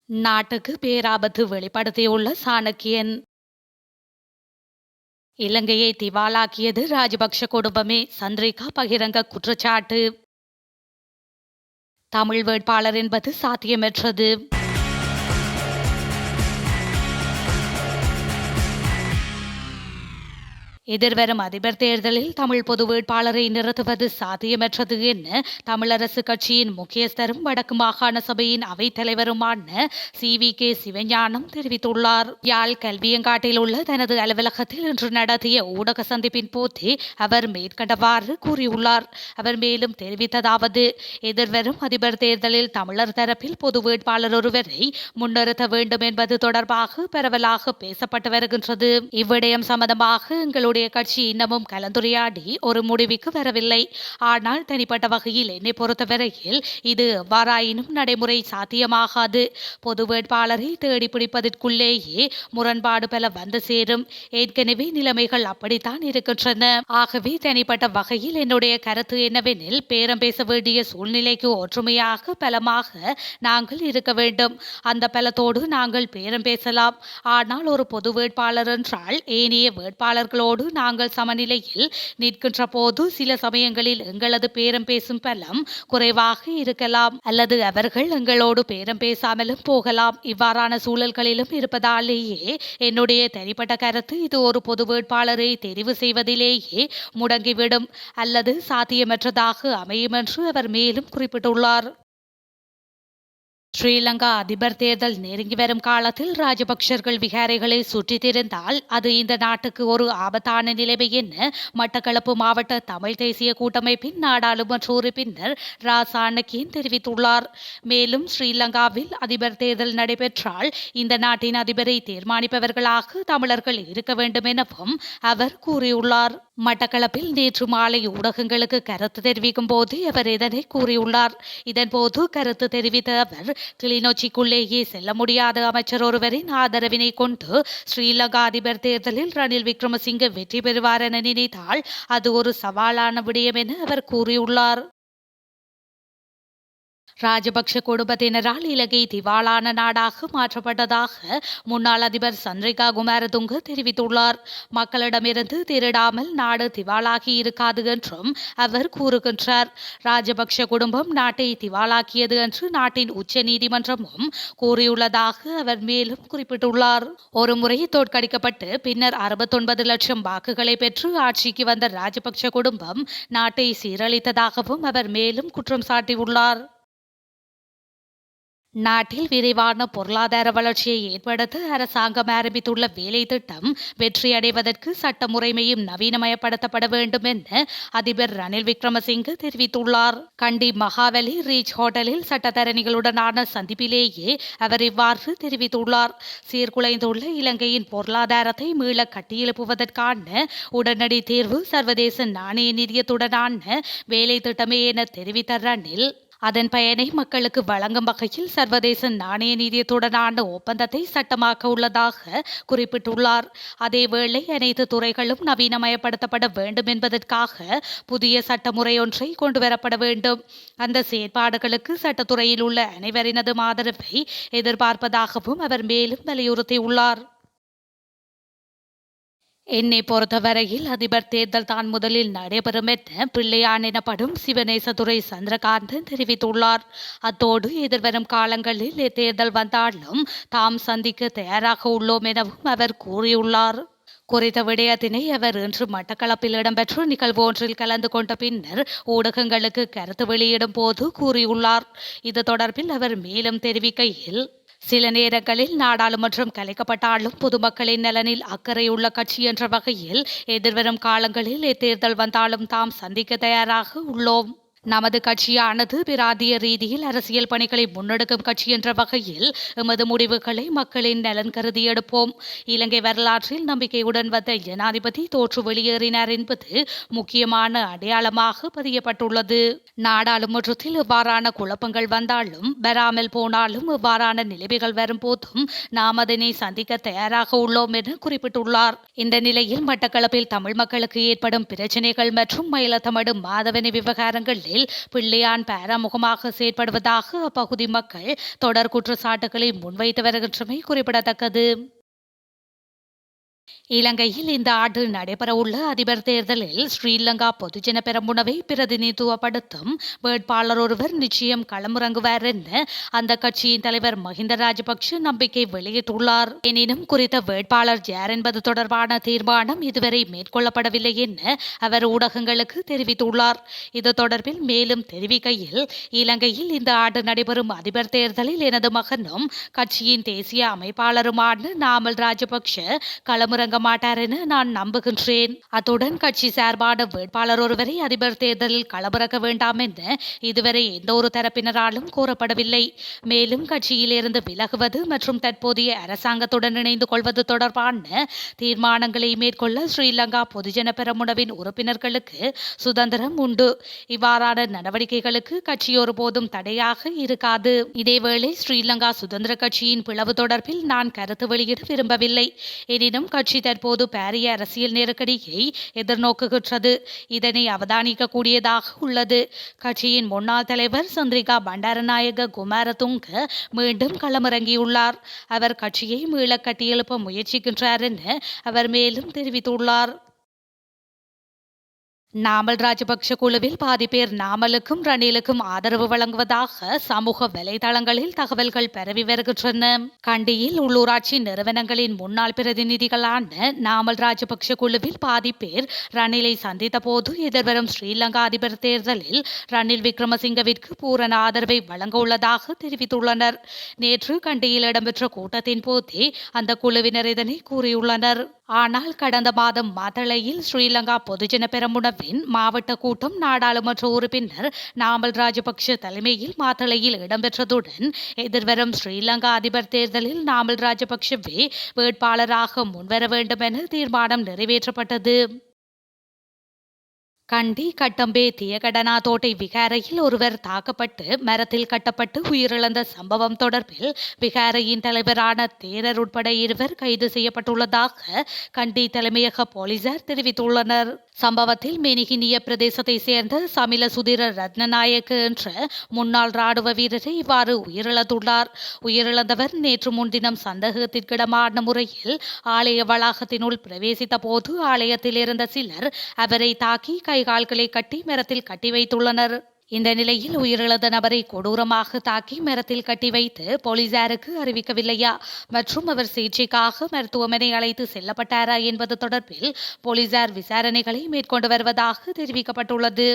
நாட்டுக்கு பேராபத்து வெளிப்படுத்தியுள்ள சாணக்கியன். இலங்கையை திவாலாக்கியது ராஜபக்ஷ குடும்பமே, சந்திரிகா பகிரங்க குற்றச்சாட்டு. தமிழ் வேட்பாளர் என்பது சாத்தியமற்றது. எதிர்வரும் அதிபர் தேர்தலில் தமிழ் பொது வேட்பாளரை நிறுத்துவது சாத்தியமற்றது என தமிழரசு கட்சியின் முக்கியஸ்தரும் வடக்கு மாகாண சபையின் அவைத்தலைவருமான CVK சிவஞானம் தெரிவித்துள்ளார். யாழ் கல்வியங்காட்டில் உள்ள தனது அலுவலகத்தில் இன்று நடத்திய ஊடக சந்திப்பின் போதே அவர் மேற்கண்டவாறு கூறியுள்ளார். அவர் மேலும் தெரிவித்ததாவது, எதிர்வரும் அதிபர் தேர்தலில் தமிழர் தரப்பில் பொது வேட்பாளர் ஒருவரை முன்னிறுத்த வேண்டும் என்பது தொடர்பாக பரவலாக பேசப்பட்டு வருகின்றது. இவ்விடயம் சம்பந்தமாக எங்களுடைய கட்சி இன்னமும் கலந்துரையாடி ஒரு முடிவுக்கு வரவில்லை. ஆனால் தனிப்பட்ட வகையில் என்னை பொறுத்தவரையில் இது எவ்வாறாயினும் நடைமுறை சாத்தியமாகாது. பொது வேட்பாளரை தேடி பிடிப்பதற்குள்ளேயே முரண்பாடு பல வந்து சேரும். ஏற்கனவே நிலைமைகள் அப்படித்தான் இருக்கின்றன. ஆகவே தனிப்பட்ட வகையில் என்னுடைய கருத்து என்னவெனில், பேரம் பேச வேண்டிய சூழ்நிலைக்கு ஒற்றுமையாக பலமாக நாங்கள் இருக்க வேண்டும். அந்த பலத்தோடு நாங்கள் பேரம் பேசலாம். ஆனால் ஒரு பொது வேட்பாளர் என்றால் ஏனைய வேட்பாளர்களோடு நாங்கள் சமநிலையில் நிற்கின்ற போது சில சமயங்களில் எங்களது பேரம் பேசும் பலம் குறைவாக இருக்கலாம், அல்லது அவர்கள் எங்களோடு பேரம் பேசாமலும் போகலாம். இவ்வாறான சூழல்களிலும் இருப்பதாலேயே என்னுடைய தனிப்பட்ட கருத்து, இது ஒரு பொது வேட்பாளரை தெரிவு செய்வதிலேயே முடங்கிவிடும் அல்லது சாத்தியமற்றதாக அமையும் என்று அவர் மேலும் குறிப்பிட்டுள்ளார். ஸ்ரீலங்கா அதிபர் தேர்தல் நெருங்கி வரும் காலத்தில் ராஜபக்சர்கள் விகாரைகளை சுற்றித் திரிந்தால் அது இந்த நாட்டுக்கு ஒரு ஆபத்தான நிலைமை என மட்டக்களப்பு மாவட்ட தமிழ் தேசிய கூட்டமைப்பின் நாடாளுமன்ற உறுப்பினர் ரா சாணக்கியன் தெரிவித்துள்ளார். மேலும் ஸ்ரீலங்காவில் அதிபர் தேர்தல் நடைபெற்றால் இந்த நாட்டின் அதிபரை தீர்மானிப்பவர்களாக தமிழர்கள் இருக்க வேண்டும் எனவும் அவர் கூறியுள்ளார். மட்டக்களப்பில் நேற்று மாலை ஊடகங்களுக்கு கருத்து தெரிவிக்கும் போது அவர் இதனை கூறியுள்ளார். இதன்போது கருத்து தெரிவித்த அவர், கிளிநொச்சிக்குள்ளேயே செல்ல முடியாத அமைச்சர் ஒருவரின் ஆதரவினை கொண்டு ஸ்ரீலங்கா அதிபர் தேர்தலில் ரணில் விக்ரமசிங்கே வெற்றி பெறுவார் என நினைத்தால் அது ஒரு சவாலான விடயம் என அவர் கூறியுள்ளார். ராஜபக்ஷ குடும்பத்தினரால் இலங்கை திவாலான நாடாக மாற்றப்பட்டதாக முன்னாள் அதிபர் சந்திரிகா குமாரதுங்க தெரிவித்துள்ளார். மக்களிடமிருந்து திருடாமல் நாடு திவாலாகி இருக்காது என்றும் அவர் கூறுகின்றார். ராஜபக்ஷ குடும்பம் நாட்டை திவாலாக்கியது என்று நாட்டின் உச்ச நீதிமன்றமும் கூறியுள்ளதாக அவர் மேலும் குறிப்பிட்டுள்ளார். ஒருமுறை தோற்கடிக்கப்பட்டு பின்னர் 69 லட்சம் வாக்குகளை பெற்று ஆட்சிக்கு வந்த ராஜபக்ஷ குடும்பம் நாட்டை சீரழித்ததாகவும் அவர் மேலும் குற்றம் சாட்டியுள்ளார். நாட்டில் விரைவான பொருளாதார வளர்ச்சியை ஏற்படுத்த அரசாங்கம் ஆரம்பித்துள்ள வேலை திட்டம் வெற்றியடைவதற்கு சட்ட முறைமையும் நவீனமயப்படுத்தப்பட வேண்டும் என அதிபர் ரணில் விக்ரமசிங்கே தெரிவித்துள்ளார். கண்டி மகாவலி ரீச் ஹோட்டலில் சட்டத்தரணிகளுடனான சந்திப்பிலேயே அவர் இவ்வாறு தெரிவித்துள்ளார். சீர்குலைந்துள்ள இலங்கையின் பொருளாதாரத்தை மீள கட்டியெழுப்புவதற்கான உடனடி தீர்வு சர்வதேச நாணய நிதியத்துடனான வேலை திட்டமே என தெரிவித்த ரணில், அதன் பயனை மக்களுக்கு வழங்கும் வகையில் சர்வதேச நாணய நிதியத்துடனான ஒப்பந்தத்தை சட்டமாக்க உள்ளதாக குறிப்பிட்டுள்ளார். அதேவேளை அனைத்து துறைகளும் நவீனமயப்படுத்தப்பட வேண்டும் என்பதற்காக புதிய சட்டமுறை ஒன்றை கொண்டுவரப்பட வேண்டும். அந்த செயற்பாடுகளுக்கு சட்டத்துறையில் உள்ள அனைவரினது ஆதரவை எதிர்பார்ப்பதாகவும் அவர் மேலும் வலியுறுத்தியுள்ளார். என்னை பொறுத்தவரையில் அதிபர் தேர்தல் தான் முதலில் நடைபெறும் என பிள்ளையான் எனப்படும் சிவநேசதுரை சந்திரகாந்தன் தெரிவித்துள்ளார். அத்தோடு எதிர்வரும் காலங்களில் தேர்தல் வந்தாலும் தாம் சந்திக்க தயாராக உள்ளோம் எனவும் அவர் கூறியுள்ளார். குறித்த விடயத்தினை அவர் இன்று மட்டக்களப்பில் இடம்பெற்ற நிகழ்வு ஒன்றில் கலந்து கொண்ட பின்னர் ஊடகங்களுக்கு கருத்து வெளியிடும் போது கூறியுள்ளார். இது தொடர்பில் அவர் மேலும் தெரிவிக்கையில், சில நேரங்களில் நாடாளுமன்றம் கலைக்கப்பட்டாலும் பொதுமக்களின் நலனில் அக்கறையுள்ள கட்சி என்ற வகையில் எதிர்வரும் காலங்களில் தேர்தல் வந்தாலும் தாம் சந்திக்க தயாராக உள்ளோம். நமது கட்சியானது பிராந்திய ரீதியில் அரசியல் பணிகளை முன்னெடுக்கும் கட்சி என்ற வகையில் எமது முடிவுகளை மக்களின் நலன் கருதி எடுப்போம். இலங்கை வரலாற்றில் நம்பிக்கையுடன் வந்த ஜனாதிபதி தோற்று வெளியேறினார் என்பது முக்கியமான அடையாளமாக பதியப்பட்டுள்ளது. நாடாளுமன்றத்தில் எவ்வாறான குழப்பங்கள் வந்தாலும் வராமல் போனாலும் எவ்வாறான நிலைமைகள் வரும்போதும் நாம் அதனை சந்திக்க தயாராக உள்ளோம் என குறிப்பிட்டுள்ளார். இந்த நிலையில் மட்டக்களப்பில் தமிழ் மக்களுக்கு ஏற்படும் பிரச்சினைகள் மற்றும் மயிலத்தமடு மாதவனை விவகாரங்களில் தேர்தலில் பிள்ளையான் பாராமுகமாக செயற்படுவதாக அப்பகுதி மக்கள் தொடர் குற்றச்சாட்டுகளை முன்வைத்து வருகின்றமை குறிப்பிடத்தக்கது. இலங்கையில் இந்த ஆண்டு நடைபெறவுள்ள அதிபர் தேர்தலில் ஸ்ரீலங்கா பொதுஜன பெரமுனவை பிரதிநிதித்துவப்படுத்தும் வேட்பாளர் ஒருவர் நிச்சயம் களமிறங்குவார் என அந்த கட்சியின் தலைவர் மஹிந்த ராஜபக்ஷ நம்பிக்கை வெளியிட்டுள்ளார். எனினும் குறித்த வேட்பாளர் யார் என்பது தொடர்பான தீர்மானம் இதுவரை மேற்கொள்ளப்படவில்லை என அவர் ஊடகங்களுக்கு தெரிவித்துள்ளார். இது தொடர்பில் மேலும் தெரிவிக்கையில், இலங்கையில் இந்த ஆண்டு நடைபெறும் அதிபர் தேர்தலில் எனது மகனும் கட்சியின் தேசிய அமைப்பாளருமான நாமல் ராஜபக்ஷ களமிறங்க மாட்டார் என நான் நம்புகின்றேன். அத்துடன் கட்சி சார்பான வேட்பாளர் ஒருவரை அதிபர் தேர்தலில் களமிறக்க வேண்டாம் என இதுவரை எந்த ஒரு தரப்பினராலும் கோரப்படவில்லை. மேலும் கட்சியிலிருந்து விலகுவது மற்றும் தற்போதைய அரசாங்கத்துடன் இணைந்து கொள்வது தொடர்பான தீர்மானங்களை மேற்கொள்ள ஸ்ரீலங்கா பொதுஜன பெரமுனவின் உறுப்பினர்களுக்கு சுதந்திரம் உண்டு. இவ்வாறான நடவடிக்கைகளுக்கு கட்சி ஒருபோதும் தடையாக இருக்காது. இதேவேளை ஸ்ரீலங்கா சுதந்திர கட்சியின் பிளவு தொடர்பில் நான் கருத்து வெளியிட விரும்பவில்லை. எனினும் கட்சி தற்போது பாரிய அரசியல் நெருக்கடியை எதிர்நோக்குகின்றது. இதனை அவதானிக்கக்கூடியதாக உள்ளது. கட்சியின் முன்னாள் தலைவர் சந்திரிகா பண்டாரநாயக குமாரதுங்க மீண்டும் களமிறங்கியுள்ளார். அவர் கட்சியை மீள கட்டியெழுப்ப முயற்சிக்கின்றார் என அவர் மேலும் தெரிவித்துள்ளார். நாமல் ராஜபக்ஷ குழுவில் பாதி பேர் நாமலுக்கும் ரணிலுக்கும் ஆதரவு வழங்குவதாக சமூக வலைதளங்களில் தகவல்கள் பரவி வருகின்றன. கண்டியில் உள்ளூராட்சி நிறுவனங்களின் முன்னாள் பிரதிநிதிகளான நாமல் ராஜபக்ஷ குழுவில் பாதி பேர் ரணிலை சந்தித்த போது எதிர்வரும் ஸ்ரீலங்கா அதிபர் தேர்தலில் ரணில் விக்ரமசிங்கவிற்கு பூரண ஆதரவை வழங்க உள்ளதாக தெரிவித்துள்ளனர். நேற்று கண்டியில் இடம்பெற்ற கூட்டத்தின் போதே அந்த குழுவினர் இதனை கூறியுள்ளனர். ஆனால் கடந்த மாதம் மாத்தளையில் ஸ்ரீலங்கா பொதுஜன பெரமுனவின் மாவட்ட கூட்டம் நாடாளுமன்ற உறுப்பினர் நாமல் ராஜபக்ஷ தலைமையில் மாத்தளையில் இடம்பெற்றதுடன் எதிர்வரும் ஸ்ரீலங்கா அதிபர் தேர்தலில் நாமல் ராஜபக்ஷவே வேட்பாளராக முன்வர வேண்டும் என தீர்மானம் நிறைவேற்றப்பட்டது. கண்டி கட்டம்பே தியகடனா தோட்டை விகாரையில் ஒருவர் தாக்கப்பட்டு மரத்தில் கட்டப்பட்டு உயிரிழந்த சம்பவம் தொடர்பில் விகாரையின் தலைவரான தேரர் உட்பட 2 கைது செய்யப்பட்டுள்ளதாக கண்டி தலைமையக போலீசார் தெரிவித்துள்ளனர். சம்பவத்தில் மெனிகினிய பிரதேசத்தை சேர்ந்த சமில சுதிர ரத்னநாயக்க என்ற முன்னாள் ராணுவ வீரரை இவ்வாறு உயிரிழந்துள்ளார். உயிரிழந்தவர் நேற்று முன்தினம் சந்தேகத்திற்கிடமான முறையில் ஆலய வளாகத்தினுள் பிரவேசித்த போது ஆலயத்தில் இருந்த சிலர் அவரை தாக்கி கைகால்களை கட்டி மரத்தில் கட்டி வைத்துள்ளனர். இந்த நிலையில் உயிரிழந்த நபரை கொடூரமாக தாக்கி மரத்தில் கட்டி வைத்து போலீசாருக்கு அறிவிக்கவில்லையா மற்றும் அவர் சிகிச்சைக்காக மருத்துவமனை அழைத்து செல்லப்பட்டாரா என்பது தொடர்பில் போலீசார் விசாரணைகளை மேற்கொண்டு வருவதாக தெரிவிக்கப்பட்டுள்ளது.